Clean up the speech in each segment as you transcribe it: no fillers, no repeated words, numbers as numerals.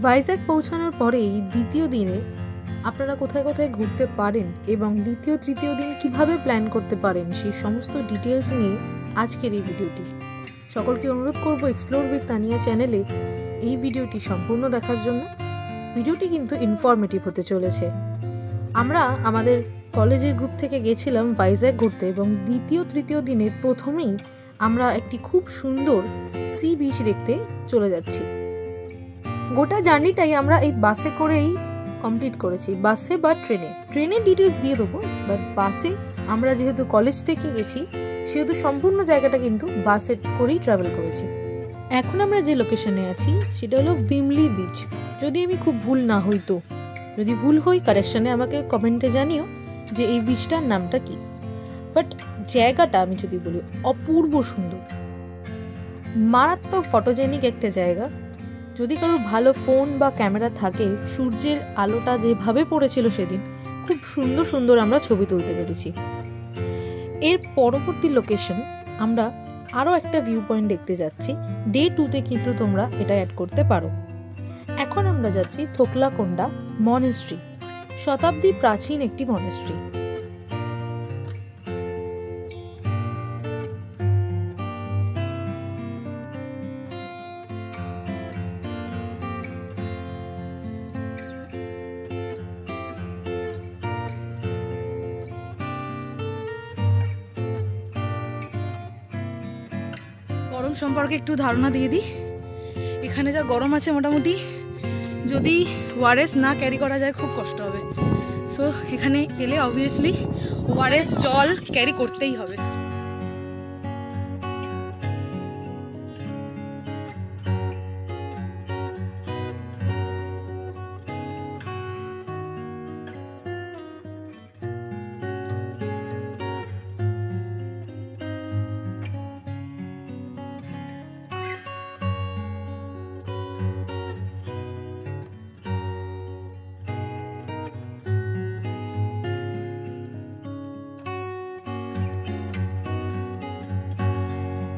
ভাইজ্যাক পৌঁছানোর পরেই দ্বিতীয় দিনে আপনারা কোথায় কোথায় ঘুরতে পারেন এবং দ্বিতীয় তৃতীয় দিন কিভাবে প্ল্যান করতে পারেন সেই সমস্ত ডিটেলস নিয়ে আজকের এই ভিডিওটি। সকলকে অনুরোধ করব এক্সপ্লোর উইথ তানিয়া চ্যানেলে এই ভিডিওটি সম্পূর্ণ দেখার জন্য। ভিডিওটি কিন্তু ইনফরমেটিভ হতে চলেছে। আমরা আমাদের কলেজের গ্রুপ থেকে গেছিলাম ভাইজ্যাক ঘুরতে এবং দ্বিতীয় তৃতীয় দিনের প্রথমেই আমরা একটি খুব সুন্দর সি বিচ দেখতে চলে যাচ্ছি। গোটা জার্নিটাই আমরা এই বাসে করেই কমপ্লিট করেছি, বাসে বা ট্রেনের ডিটেলস দিয়ে দেবো, বাট বাসে আমরা যেহেতু কলেজ থেকে গেছি সেহেতু সম্পূর্ণ জায়গাটা কিন্তু বাসে করেই ট্রাভেল করেছি। এখন আমরা যে লোকেশনে আছি সেটা হলো বিমলি বিচ। যদি আমি খুব ভুল না হই, তো যদি ভুল হই কারেকশনে আমাকে কমেন্টে জানিও যে এই বিচটার নামটা কি। বাট জায়গাটা আমি যদি বলি অপূর্ব সুন্দর, মারাত্মক ফটোজেনিক একটা জায়গা। যদি কারোর ভালো ফোন বা ক্যামেরা থাকে, সূর্যের আলোটা যেভাবে পড়েছিল সেদিন খুব সুন্দর সুন্দর আমরা ছবি তুলতে পেরেছি। এর পরবর্তী লোকেশন আমরা আরও একটা ভিউ পয়েন্ট দেখতে যাচ্ছি। ডে 2তে কিন্তু তোমরা এটা অ্যাড করতে পারো। এখন আমরা যাচ্ছি থোকলাকোন্ডা মনেস্ট্রি, শতাব্দী প্রাচীন একটি মনেস্ট্রি। গরম সম্পর্কে একটু ধারণা দিয়ে দিই। এখানে যা গরম আছে, মোটামুটি যদি ওআরএস না ক্যারি করা যায় খুব কষ্ট হবে। সো এখানে এলে অবভিয়াসলি ওআরএস জল ক্যারি করতেই হবে।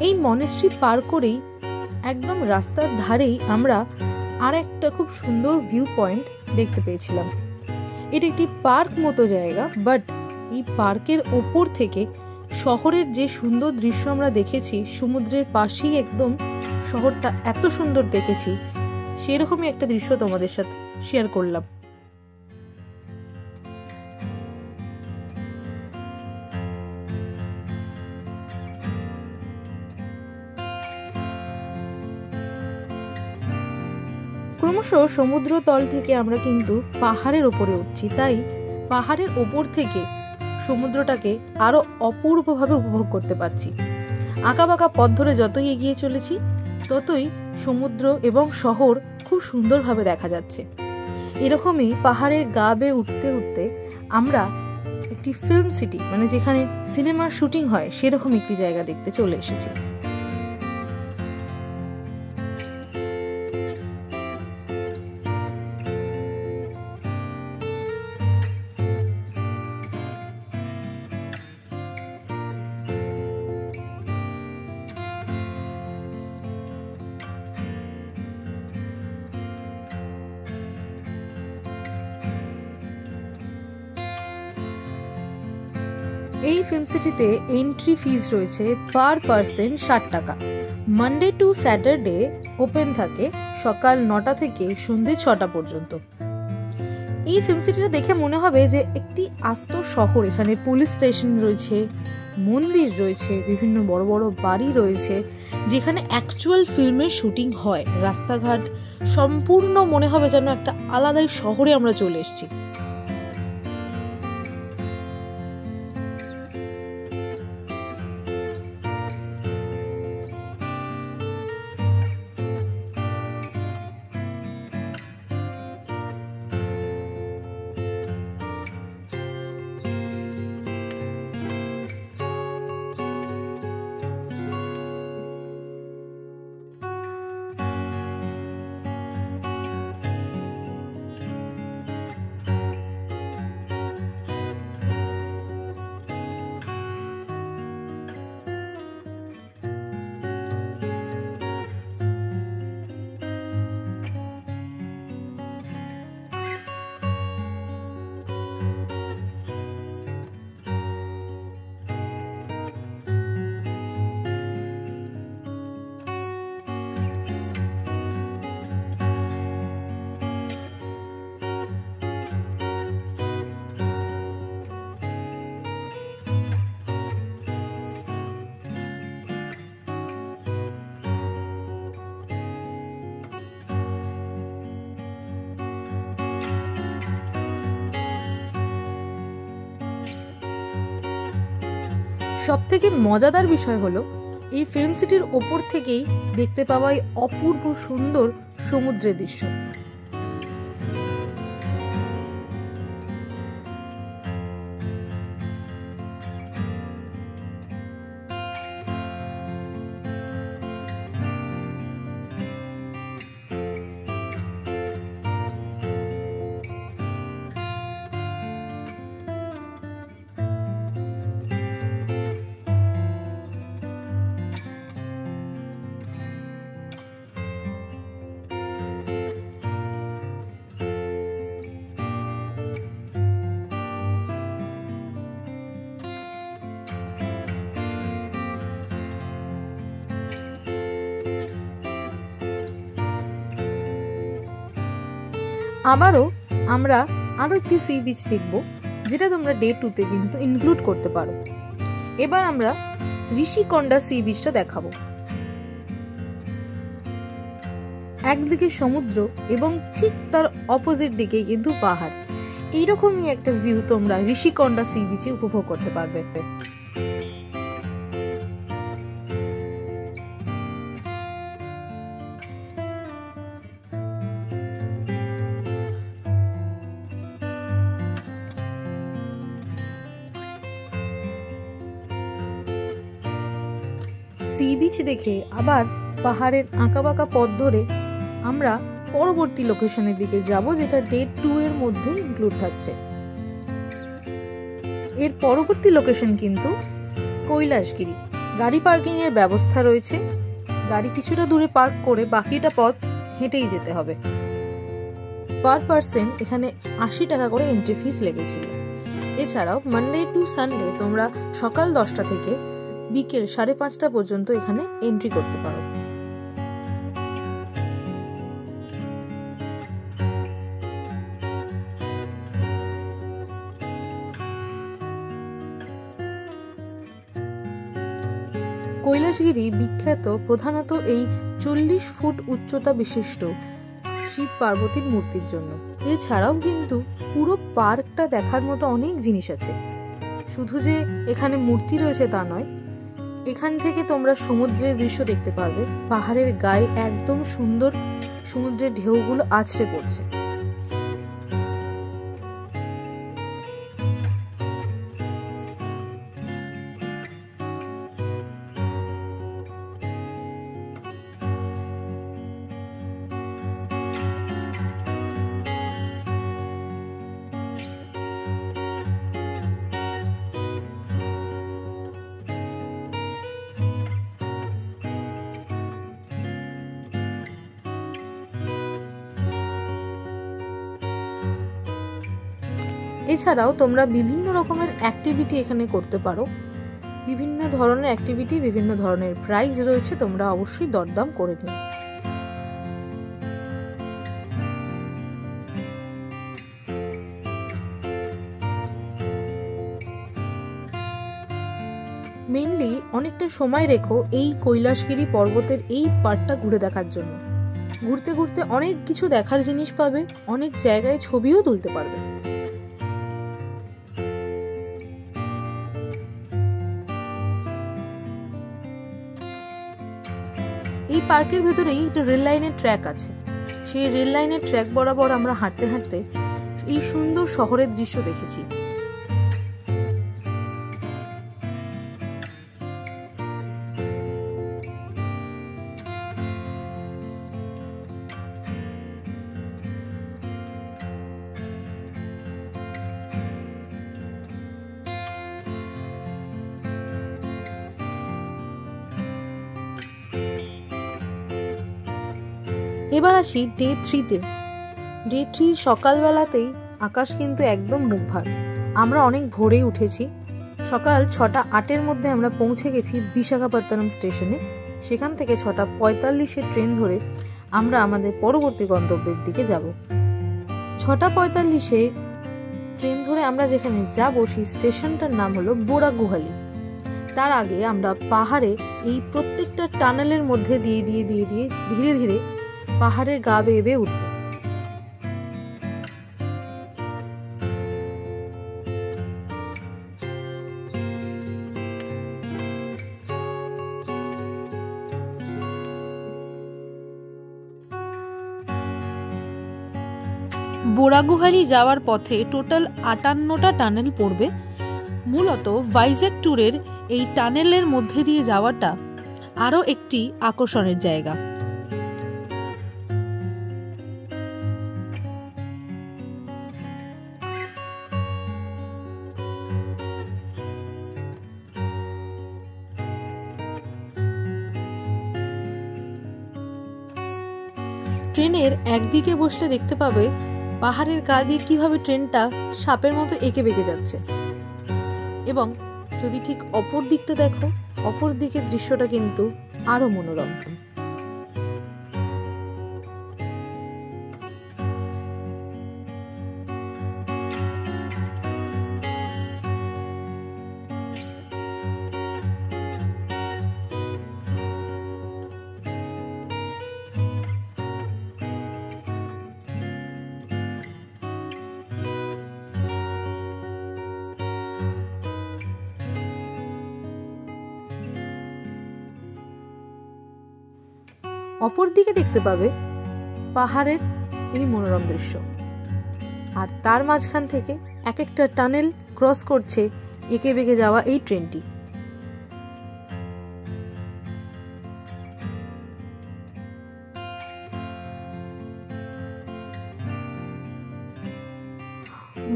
এই মনেস্ট্রি পার করেই একদম রাস্তার ধারেই আমরা আর একটা খুব সুন্দর ভিউ পয়েন্ট দেখতে পেয়েছিলাম। এটা একটি পার্ক মতো জায়গা, বাট এই পার্কের ওপর থেকে শহরের যে সুন্দর দৃশ্য আমরা দেখেছি, সমুদ্রের পাশেই একদম শহরটা এত সুন্দর দেখেছি, সেরকমই একটা দৃশ্য তোমাদের সাথে শেয়ার করলাম। ক্রমশ সমুদ্র তল থেকে আমরা কিন্তু পাহাড়ের ওপরে উঠছি, তাই পাহাড়ের ওপর থেকে সমুদ্রটাকে আরো অপূর্বভাবে উপভোগ করতে পারছি। আঁকা বাঁকা পথ ধরে যতই এগিয়ে চলেছি ততই সমুদ্র এবং শহর খুব সুন্দরভাবে দেখা যাচ্ছে। এরকমই পাহাড়ের গা বেয়ে উঠতে উঠতে আমরা একটি ফিল্ম সিটি, মানে যেখানে সিনেমার শুটিং হয় সেরকম একটি জায়গা দেখতে চলে এসেছি। এই ফিল্ম সিটিতে এন্ট্রি ফিজ রয়েছে পার পারসন 60 টাকা। মানডে টু স্যাটারডে ওপেন থাকে সকাল 9টা থেকে সন্ধ্যে 6টা পর্যন্ত। এই ফিল্ম সিটিটা দেখে মনে হবে যে একটি আস্ত শহর। এখানে পুলিশ স্টেশন রয়েছে, মন্দির রয়েছে, বিভিন্ন বড় বড় বাড়ি রয়েছে যেখানে অ্যাকচুয়াল ফিল্মের শুটিং হয়। রাস্তাঘাট সম্পূর্ণ মনে হবে যেন একটা আলাদাই শহরে আমরা চলে এসেছি। সবথেকে মজাদার বিষয় হলো এই ফিল্ম সিটির ওপর থেকেই দেখতে পাওয়া এই অপূর্ব সুন্দর সমুদ্রের দৃশ্য। আবারও আমরা আরো একটি সি বিচ দেখব, যেটা তোমরা ডে 2 তে কিন্তু ইনক্লুড করতে পারো। এবার আমরা ঋষিকোন্ডা সি বিচটা দেখাবো। একদিকে সমুদ্র এবং ঠিক তার অপোজিট দিকে কিন্তু পাহাড়। এইরকমই একটা ভিউ তোমরা ঋষিকোন্ডা সি বিচে উপভোগ করতে পারবে। সি বিচ দেখে আবার পাহাড়ের আঁকাবাঁকা পথ ধরে আমরা পরবর্তী লোকেশনের দিকে যাব, যেটা ডে 2 এর মধ্যে ইনক্লুড থাকছে। এর পরবর্তী লোকেশন কিন্তু কৈলাসগিরি। গাড়ি পার্কিং এর ব্যবস্থা রয়েছে, গাড়ি কিছুটা দূরে পার্ক করে বাকিটা পথ হেঁটেই যেতে হবে। পার পার্সন এখানে 80 টাকা করে এন্ট্রি ফিস লেগেছিল। এছাড়াও মানডে টু সানডে তোমরা সকাল 10টা থেকে বিকেল 5:30 পর্যন্ত এখানে এন্ট্রি করতে পারো। কৈলাসগিরি বিখ্যাত প্রধানত এই 40 ফুট উচ্চতা বিশিষ্ট শিব পার্বতীর মূর্তির জন্য। এছাড়াও কিন্তু পুরো পার্কটা দেখার মতো অনেক জিনিস আছে। শুধু যে এখানে মূর্তি রয়েছে তা নয়, এখান থেকে তোমরা সমুদ্রের দৃশ্য দেখতে পারবে। পাহাড়ের গায়ে একদম সুন্দর সমুদ্রের ঢেউগুলো আছড়ে পড়ছে। এছাড়াও তোমরা বিভিন্ন রকমের অ্যাক্টিভিটি এখানে করতে পারো। বিভিন্ন ধরনের অ্যাক্টিভিটি, বিভিন্ন ধরনের প্রাইজ রয়েছে, তোমরা অবশ্যই দরদাম করে নিও। মেইনলি অনেকটা সময় রেখো এই কৈলাসগিরি পর্বতের এই পার্টটা ঘুরে দেখার জন্য। ঘুরতে ঘুরতে অনেক কিছু দেখার জিনিস পাবে, অনেক জায়গায় ছবিও তুলতে পারবে। এই পার্কের ভেতরেই একটা রেল লাইনের ট্র্যাক আছে। সেই রেল লাইনের ট্র্যাক বরাবর আমরা হাঁটতে হাঁটতে এই সুন্দর শহরের দৃশ্য দেখেছি। এবার আসি ডে 3 তে। ডে 3 সকালবেলাতেই আকাশ কিন্তু একদম মুখভার। আমরা অনেক ভোরেই উঠেছি। সকাল 6:08 মধ্যে আমরা পৌঁছে গেছি বিশাখাপত্তনম স্টেশনে। সেখান থেকে 6:45 ট্রেন ধরে আমরা আমাদের পরবর্তী গন্তব্যের দিকে যাব। 6:45 ট্রেন ধরে আমরা যেখানে যাব সেই স্টেশনটার নাম হলো বোরাগুহালি। তার আগে আমরা পাহাড়ে এই প্রত্যেকটা টানেলের মধ্যে দিয়ে ধীরে ধীরে পাহাড়ের গা বেয়ে বেয়ে উঠব। বোরাগুহালি যাওয়ার পথে টোটাল 58টা টানেল পড়বে। মূলত ভাইজ্যাক ট্যুরের এই টানেলের মধ্যে দিয়ে যাওয়াটা আরও একটি আকর্ষণের জায়গা। ট্রেনের একদিকে বসলে দেখতে পাবে পাহাড়ের গা দিয়ে কিভাবে ট্রেনটা সাপের মতো এঁকে বেঁকে যাচ্ছে, এবং যদি ঠিক অপর দিকটা দেখো, অপর দিকের দৃশ্যটা কিন্তু আরো মনোরম। অপর দিকে দেখতে পাবে পাহাড়ের এই মনোরম দৃশ্য, আর তার মাঝখান থেকে এক একটা টানেল ক্রস করছে এঁকে বেঁকে যাওয়া এই ট্রেনটি।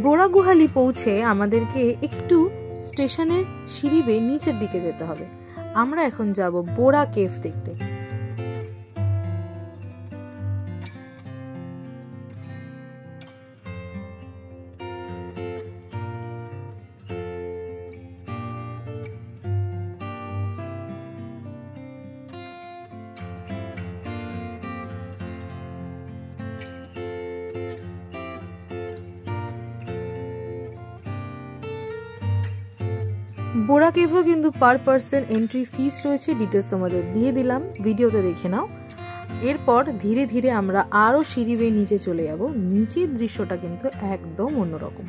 বোরাগুহালি পৌঁছে আমাদেরকে একটু স্টেশনের সিঁড়ি বেয়ে নিচের দিকে যেতে হবে। আমরা এখন যাব বোরা কেভ দেখতে। বোরা কেভও কিন্তু পার পার্সন এন্ট্রি ফিস রয়েছে, ডিটেলস তোমাদের দিয়ে দিলাম, ভিডিওতে দেখে নাও। এরপর ধীরে ধীরে আমরা আরো সিঁড়ি বেয়ে নিচে চলে যাব। নিচের দৃশ্যটা কিন্তু একদম অন্যরকম।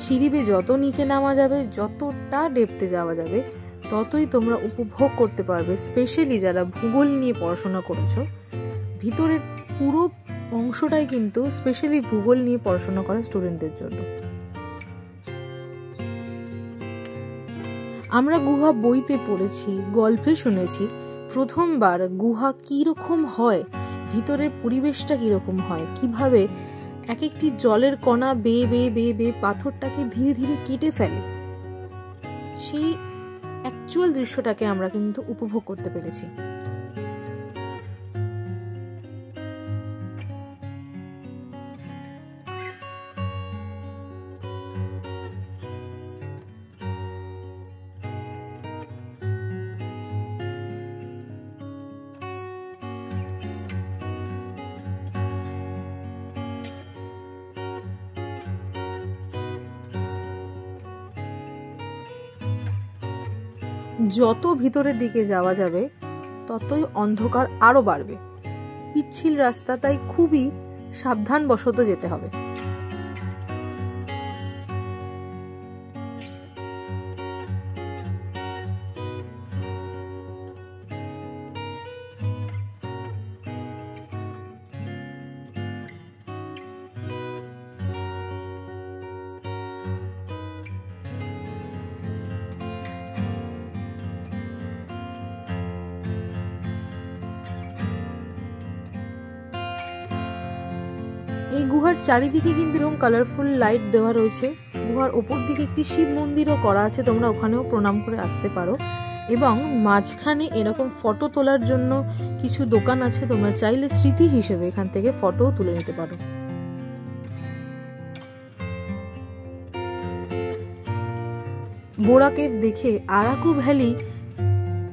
সিঁড়ি বেয়ে যত নিচে নামা যাবে, যতটা ডেপথে যাওয়া যাবে, ততই তোমরা উপভোগ করতে পারবে। স্পেশালি যারা ভূগোল নিয়ে পড়াশোনা করেছো, ভিতরের পুরো অংশটাই কিন্তু স্পেশালি ভূগোল নিয়ে পড়াশোনা করা স্টুডেন্টদের জন্য। আমরা গুহা বইতে পড়েছি, গল্পে শুনেছি, প্রথমবার গুহা কিরকম হয়, ভিতরের পরিবেশটা কিরকম হয়, কিভাবে এক একটি জলের কণা বেয়ে বেয়ে বেয়ে বেয়ে পাথরটাকে ধীরে ধীরে কেটে ফেলে, সেই অ্যাকচুয়াল দৃশ্যটাকে আমরা কিন্তু উপভোগ করতে পেরেছি। যত ভিতরের দিকে যাওয়া যাবে ততই অন্ধকার আরো বাড়বে। পিচ্ছিল রাস্তা, তাই খুবই সাবধানবশত যেতে হবে। এই গুহার চারিদিকে কিন্তু এরকম কালারফুল লাইট দেওয়া রয়েছে। গুহার ওপর দিকে একটি শিব মন্দিরও করা আছে, তোমরা ওখানেও প্রণাম করে আসতে পারো। এবং মাঝখানে এরকম ফটো তোলার জন্য কিছু দোকান আছে, তোমরা চাইলে স্মৃতি হিসেবে এখান থেকে ফটোও তুলে নিতে পারো। বোরা কেভ দেখে আরাকু ভ্যালি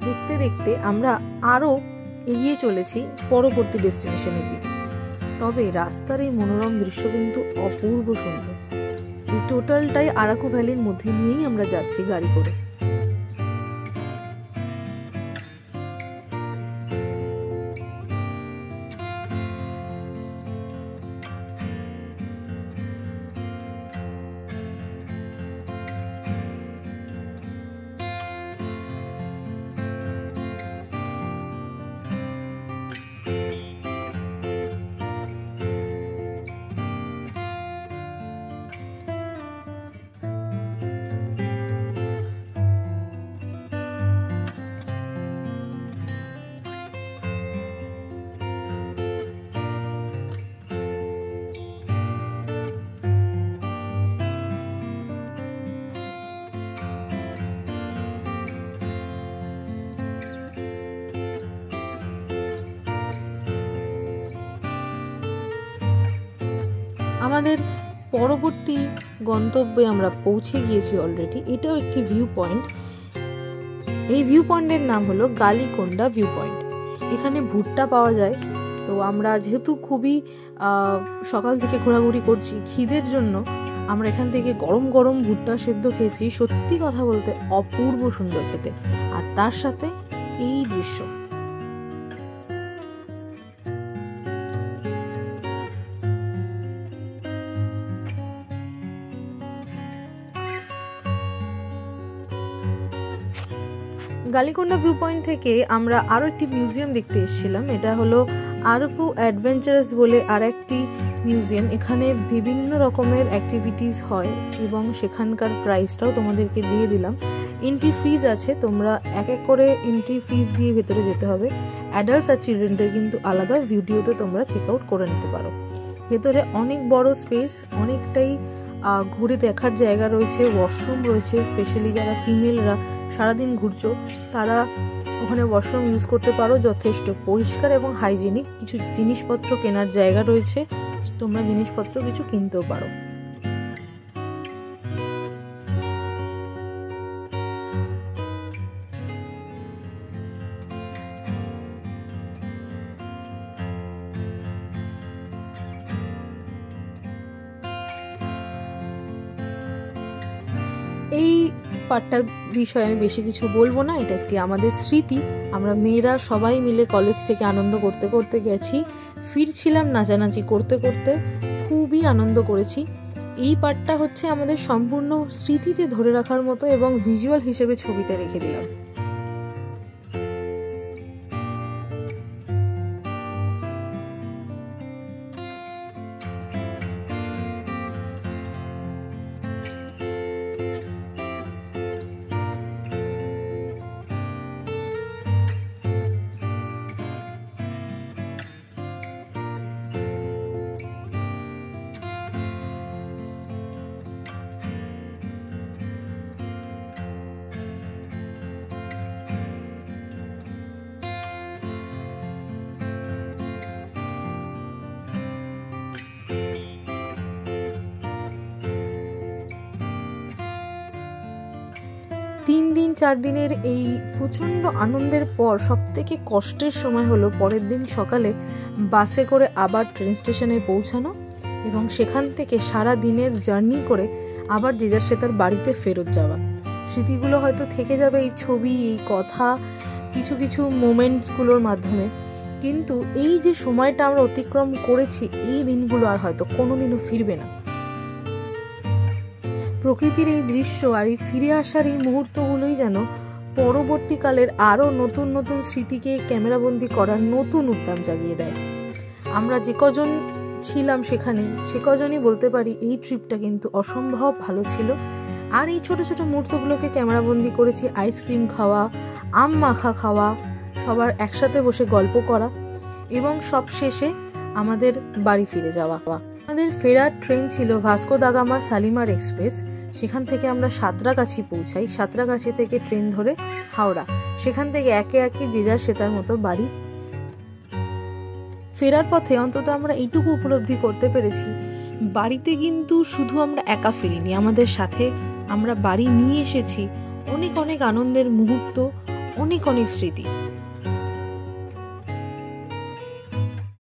দেখতে দেখতে আমরা আরো এগিয়ে চলেছি পরবর্তী ডেস্টিনেশনের দিকে। তবে রাস্তার এই মনোরম দৃশ্য কিন্তু অপূর্ব সুন্দর। এই টোটালটাই আরাকু ভ্যালির মধ্যে নিয়েই আমরা যাচ্ছি গাড়ি করে। আমাদের পরবর্তী গন্তব্যে আমরা পৌঁছে গিয়েছি অলরেডি। এটাও একটি ভিউ পয়েন্ট। এই ভিউ পয়েন্টের নাম হলো গালিকোন্ডা ভিউ পয়েন্ট। এখানে ভুট্টা পাওয়া যায়। তো আমরা যেহেতু খুবই সকাল থেকে ঘোরাঘুরি করছি, খিদের জন্য আমরা এখান থেকে গরম গরম ভুট্টা সেদ্ধ খেয়েছি। সত্যি কথা বলতে অপূর্ব সুন্দর খেতে, আর তার সাথে এই দৃশ্য। গালিকোন্ডা ভিউ পয়েন্ট থেকে আমরা আরও একটি মিউজিয়াম দেখতে এসেছিলাম। এটা হলো আরাকু অ্যাডভেঞ্চারাস বলে আর একটি মিউজিয়াম। এখানে বিভিন্ন রকমের অ্যাক্টিভিটিস হয় এবং সেখানকার প্রাইসটাও তোমাদেরকে দিয়ে দিলাম। এন্ট্রি ফিজ আছে, তোমরা এক এক করে এন্ট্রি ফিজ দিয়ে ভেতরে যেতে হবে। অ্যাডাল্টস আর চিলড্রেনদের কিন্তু আলাদা ভিডিওতে তোমরা চেক আউট করে নিতে পারো। ভেতরে অনেক বড় স্পেস, অনেকটাই ঘুরে দেখার জায়গা রয়েছে, ওয়াশরুম রয়েছে। স্পেশালি যারা ফিমেলরা সারাদিন ঘুরছো তারা ওখানে ওয়াশরুম ইউজ করতে পারো। যথেষ্ট পরিষ্কার এবং হাইজেনিক। কিছু জিনিসপত্র কেনার জায়গা রয়েছে, তোমরা জিনিসপত্র কিছু কিনতেও পারো। এই পার্টটার বিষয়ে আমি বেশি কিছু বলবো না। এটা একটি আমাদের স্মৃতি। আমরা মেয়েরা সবাই মিলে কলেজ থেকে আনন্দ করতে করতে গেছি, ফিরছিলাম নাচানাচি করতে করতে, খুবই আনন্দ করেছি। এই পার্টটা হচ্ছে আমাদের সম্পূর্ণ স্মৃতিতে ধরে রাখার মতো এবং ভিজুয়াল হিসেবে ছবিতে রেখে দিলাম। তিন দিন 4 দিনের এই প্রচণ্ড আনন্দের পর সবথেকে কষ্টের সময় হলো পরের দিন সকালে বাসে করে আবার ট্রেন স্টেশনে পৌঁছানো এবং সেখান থেকে সারা দিনের জার্নি করে আবার যে যার সে তার বাড়িতে ফেরত যাওয়া। স্মৃতিগুলো হয়তো থেকে যাবে এই ছবি, এই কথা, কিছু কিছু মোমেন্টসগুলোর মাধ্যমে, কিন্তু এই যে সময়টা আমরা অতিক্রম করেছি এই দিনগুলো আর হয়তো কোনোদিনও ফিরবে না। প্রকৃতির এই দৃশ্য আর এই ফিরে আসার এই মুহূর্তগুলোই যেন পরবর্তীকালের আরও নতুন নতুন স্মৃতিকে ক্যামেরাবন্দি করার নতুন উদ্যম জাগিয়ে দেয়। আমরা যে কজন ছিলাম সেখানে সে কজনই বলতে পারি এই ট্রিপটা কিন্তু অসম্ভব ভালো ছিল। আর এই ছোট ছোট মুহূর্তগুলোকে ক্যামেরাবন্দি করেছি। আইসক্রিম খাওয়া, আম মাখা খাওয়া, সবার একসাথে বসে গল্প করা এবং সব শেষে আমাদের বাড়ি ফিরে যাওয়া। আমাদের ফেরার ট্রেন ছিল Vasco da Gama Shalimar express. সেখান থেকে আমরা সাঁতরাগাছি পৌঁছাই। সাঁতরাগাছি থেকে ট্রেন ধরে হাওড়া, সেখান থেকে একে একে যে যার সে তার মতো বাড়ি। ফেরার পথে অন্তত আমরা এইটুকু উপলব্ধি করতে পেরেছি, বাড়িতে কিন্তু শুধু আমরা একা ফিরিনি, আমাদের সাথে আমরা বাড়ি নিয়ে এসেছি অনেক অনেক আনন্দের মুহূর্ত, অনেক অনেক স্মৃতি।